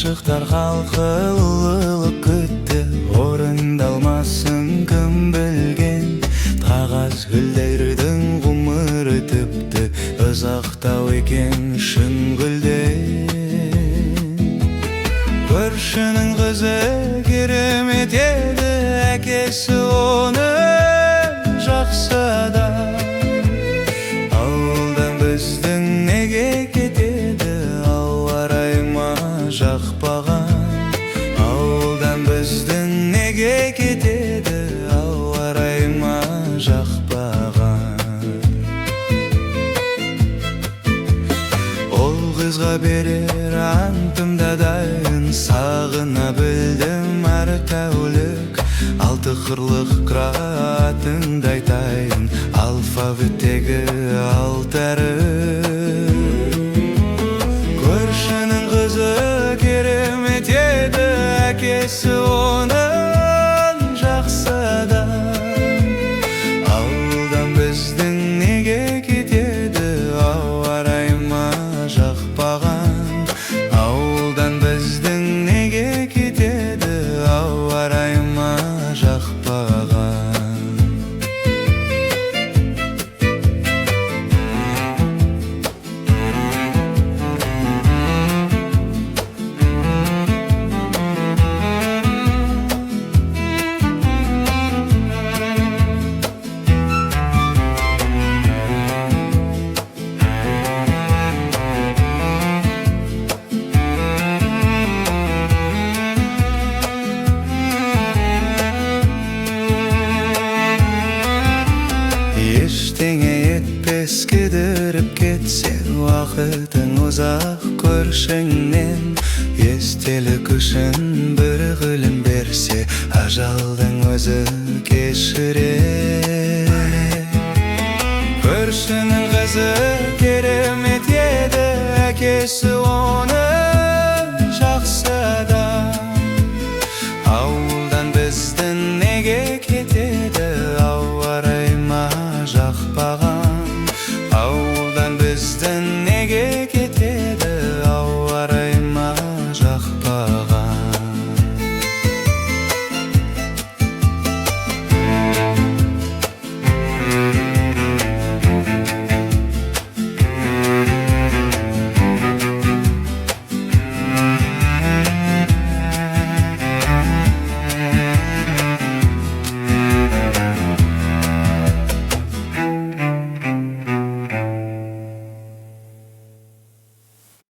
Aşıklar halkılılık küttü, orundalmasın kim bilgen. Tağaz güllerдің ғұмыры тіпті ұзақтау екен шын гүлден. Көршінің қызы керемет еді, әкесі оның жақсы адам. Ауылдан біздің неге кетеді, ауа райы ма жақпаған. Ауылдан біздің неге кетеді, ауа райы ма жақпаған. Ол қызға берер антымда дайын, сағына білдім әр тәулік. Алты қырлық қыратыңды айтайын, алфавиттегі алты әріп. Көршінің қызы керемет еді, әкесі оның жақсы адам. Ауылдан біздің неге кетеді, ауа райы ма жақпаған. Ауылдан біздің неге кетеді, ауа райы ма жақпаған. Ештеңе етпес кідіріп кетсе, уақытың ұзақ көршіңнен. Естелік үшін бір гүлін берсе, ажалдың өзі кешірер. Көршінің қызы